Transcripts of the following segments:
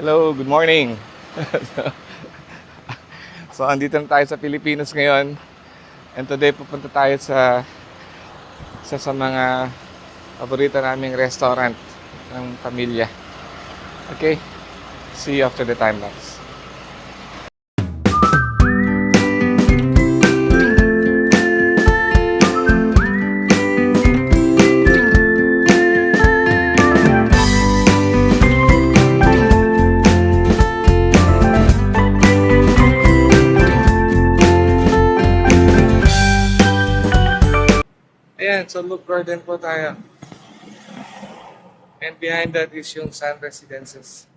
Hello, good morning. So, andito na tayo sa Pilipinas ngayon. And today, pupunta tayo sa mga paborito naming restaurant ng pamilya. Okay? See you after the time lapse. Ayan, so Loop Garden po tayo. And behind that is yung Sun Residences.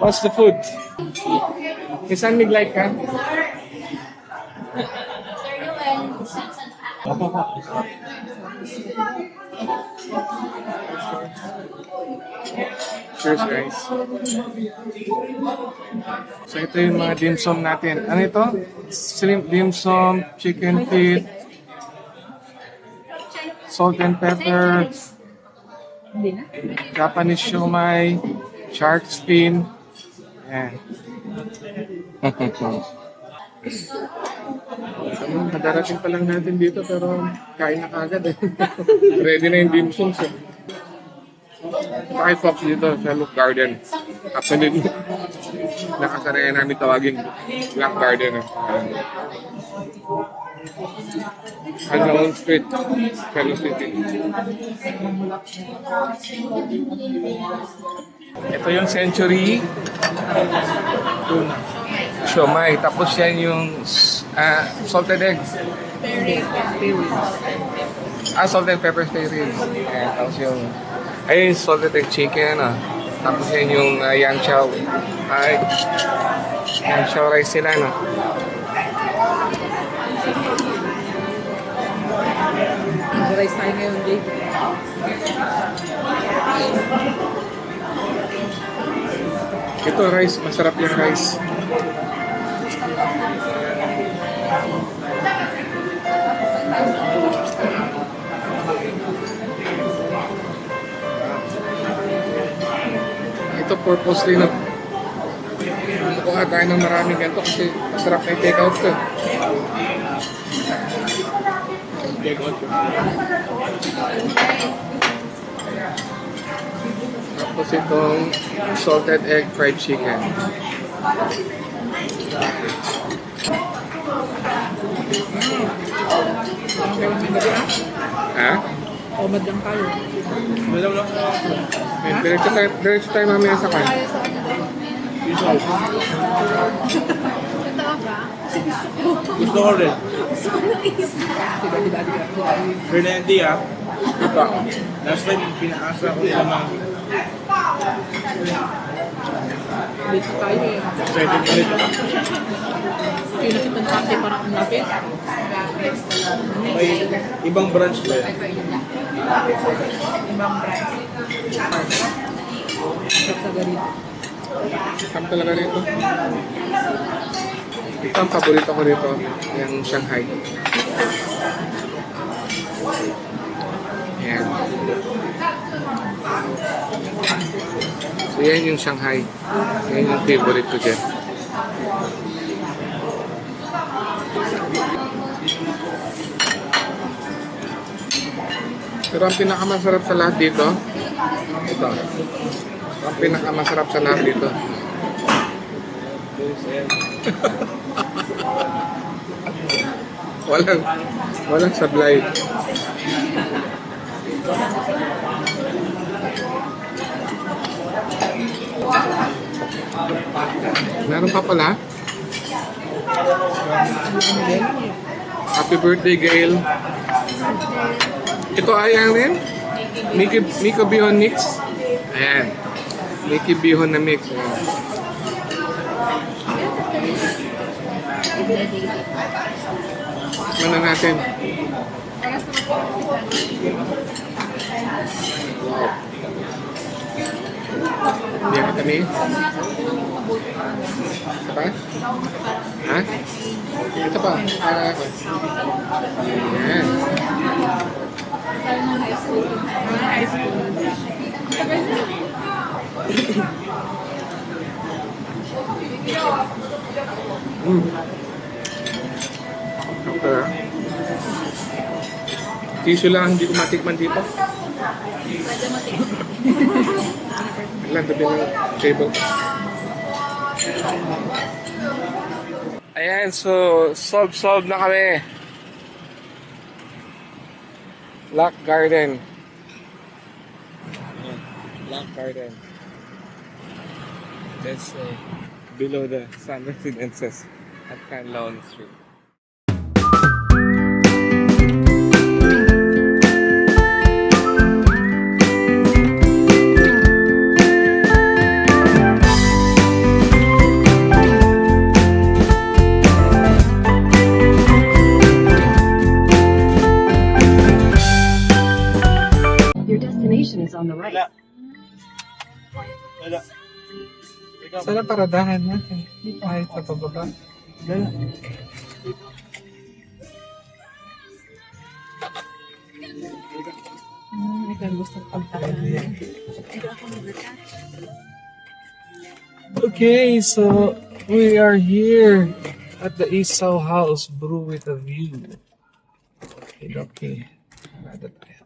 What's the food? Kisan miglike ka? Cheers guys. So ito yung mga dim sum natin. Ano ito? Shrimp dim sum, chicken feet, salt and pepper, Japanese siomai, shark fin. Ayan. Kadarating pa lang natin dito pero kain na kagad eh. Ready na yung dim sums eh. Five Fox dito sa Loop Garden. Actually, nakasanayan namin tawagin Black Garden. Hanggang Street, Quezon City. Ito yung Century siomai. Tapos yan yung salted egg. Salted pepper spray ribs. Tapos yung ayun, salted egg chicken, Tapos yan yung yang chow. Yang chow rice sila, Rice tayo ngayon, Dave. Ito rice, masarap yung rice. Ito purposely na kukuha tayo ng maraming ganito kasi masarap na i-take out ko. Tapos itong salted egg fried chicken. Ha? Omad lang tayo. Diretso tayo mamaya sa kan. Gusto ko rin. Fernandi Ito. Last time, pinakasa ko naman. Dito tayo eh. Excited ulit ako. Pinakitan kasi parang ang lapit. May ibang branch ba yan? Ibang branch. Sarap sa ganito. Sarap talaga rito. Ito ang paborito ko rito. Yung Shanghai. Ayan. So yan yung Shanghai. Yan yung favorite ko dyan. Pero ang pinakamasarap sa lahat dito, ito. Ang pinakamasarap sa lahat dito. Walang sablay. Meron pa pala. Happy birthday, Gail. Ito ay ang rin? Miko Bihon Mix. Ayan. Miki Bihon na mix. Ayan. Ano natin? Wow. Hindi ka kami? photo ka. Ito pa? Parang Ha? Ito pa. Para ako. Ayan. Parang ng high school. Mga high school. Tagal na. Okay. Tissue lang hindi ko matikman dito. Pwede matin. Lang tabi ng table. Ayan, so solve na kami. Lock Garden. Ayan, Lock Garden. That's below the Sun Residences at Canlaon Street. Your destination is on the right. Wala. Saan ang paradahan natin? Ay, sa pababa. Dala. Ikaw gusto pagtahan. Okay, so we are here at the Isaw House Brew with a View. Okay. Nada tayo.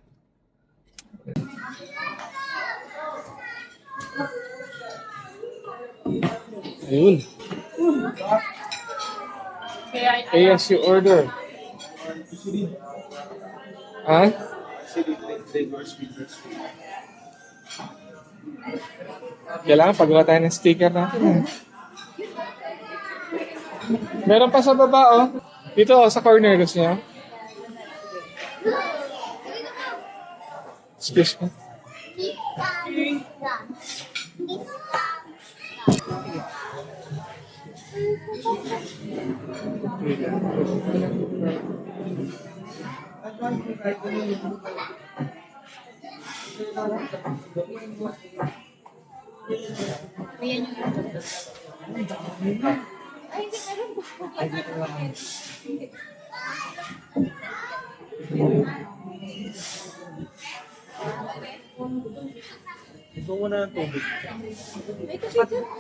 Ayun. Kaya as you order. Ha? Kailangan pagawa tayo ng sticker natin. Meron pa sa baba, oh. Dito, oh, sa corner. Gusto niya? Excuse me. Ito mo na ng tubig.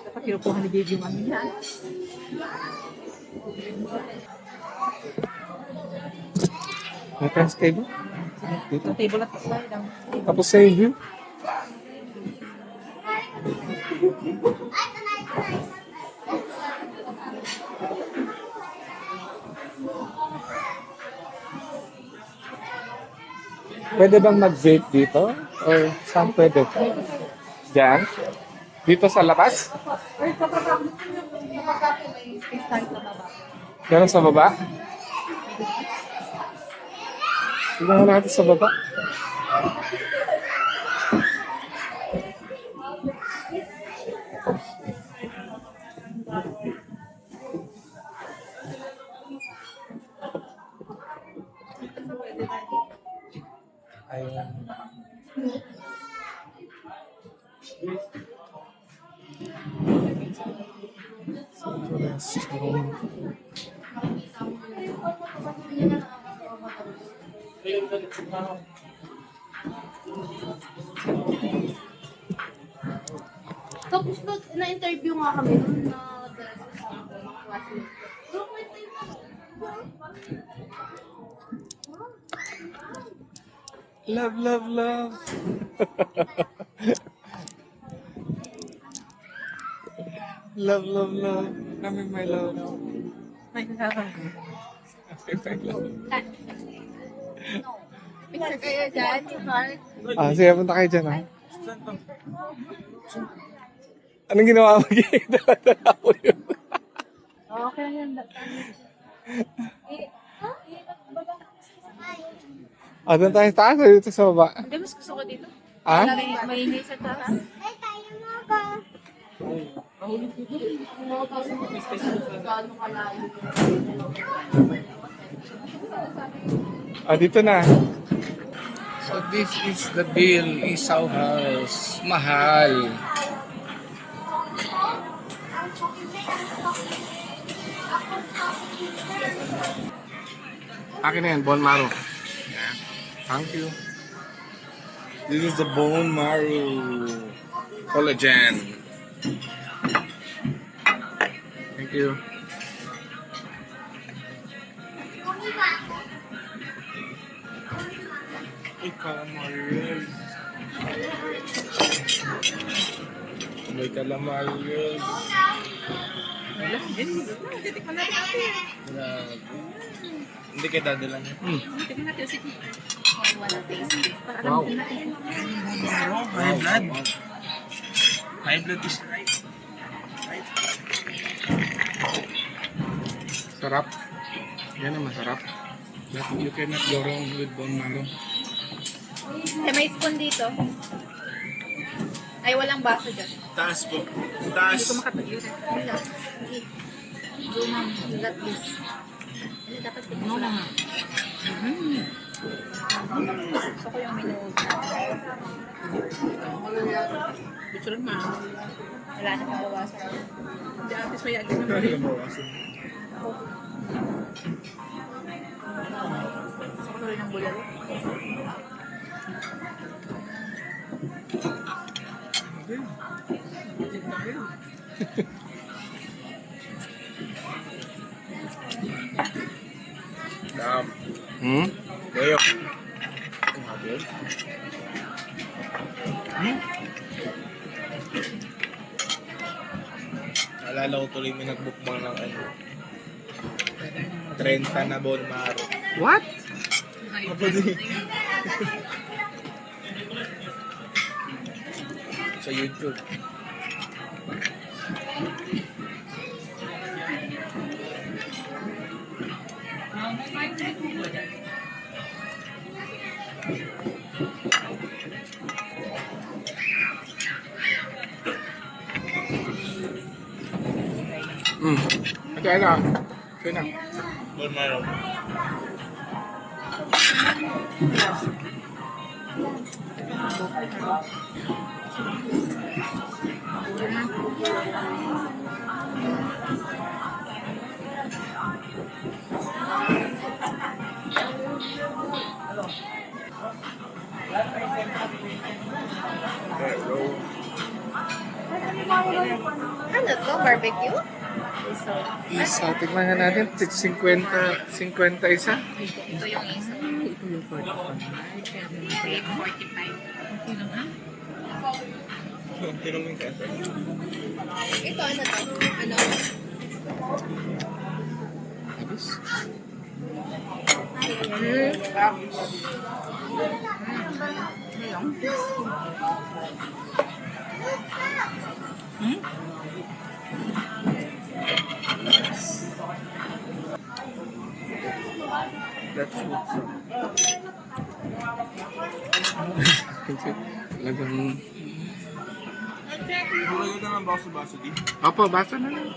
Dapat kinukuha ni Baby yung ano yan. May friends table? Dito. Ang table at side lang. Tapos sa view. Pwede bang mag-vape dito? Or saan pwede? Diyan? Dito sa labas? Meron sa baba? Tignan natin sa baba. Ayan. Tapos na-interview nga kami nun na classmate. Love, love, love. Love, love, love. Kami my love. May kasama. My love. Picture kayo dyan, yung heart. Ah, sige, punta kayo dyan, ha? Anong ginawa mo? Dala-dala ko yun. Okay yan. Ah, doon tayo sa taas o dito sa baba? Hindi, mas gusto ko dito. Ah? Maingay sa taas. Ay, tayo mo ba? Ah, dito na. So this is the bill, Isaw House. Mahal. Akin na yan, bone marrow. Yan. Thank you. This is the bone marrow. Collagen. Thank you. Ay, calamari. May calamari. Titikman natin ate. Grabe. Hindi kita dala niya. Titikman natin si wala taste. Para Wow. alam natin. High blood. High blood is right. Sarap. Yan ang masarap. You cannot go wrong with bone marrow. May spoon dito. Ay, walang baso dyan. Taas po. Hindi Taas. ko makatagyo. Wala. Sige. Go, ma'am. You got this. Ano dapat tingnan mo lang? Gusto ko yung minuod. Picture ma. Wala na mabawasan. Hindi atis may agad naman rin. Gusto ko rin ng bulalo. Hmm? Kayo. Alala ko tuloy may nag-bookmark ng ano. 30 na bone marrow. What? Sa YouTube. Hmm. Kaya na. Kaya na. Bone marrow. Ano to? Barbecue? So, Isa, tignan nga natin. 50 isa. ito yung isa. Ito yung 45. 45. Tinuming ka. Ito, ano to? Ano? That's what's up. Talagang... Hulagay ka ng baso-baso di. Opo, basa na lang.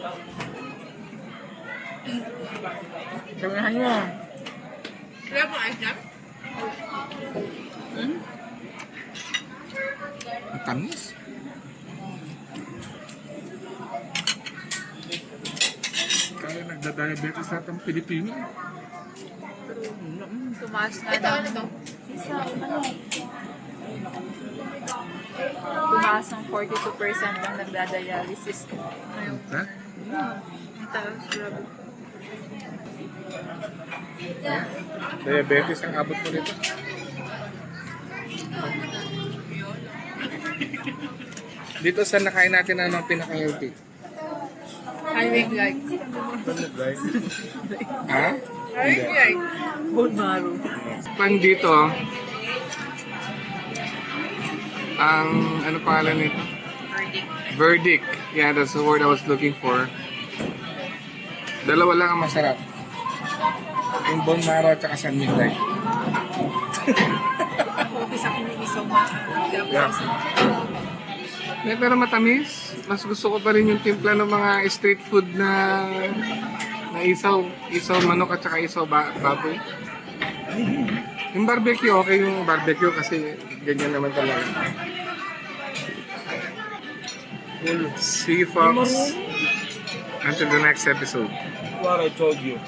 Damihan mo. Kaya po ice jam? Ang tamis. Kaya nagda-diabetes lahat ng Pilipino. Tumaas na Ito, ng... ano to? Tumaas ng 42% ang nagdadialysis. Ngayon, Ha? ang taas, grabe. Diabetes ang abot mo nito. Dito sa nakain natin ang pinaka-healthy. Highway guide. Ha? Highway guide. Bone marrow. Pang dito, ang ano pangalan nito? Verdict. Yeah, that's the word I was looking for. Dalawa lang ang masarap. Yung bone marrow at saka San Miguel. Okay sa akin yung isang mga. Yeah. Pero matamis. Mas gusto ko pa rin yung timpla ng mga street food na isaw manok at saka isaw baboy. Yung barbecue, okay yung barbecue kasi ganyan naman talaga. Sea fox. Until the next episode. What I told you.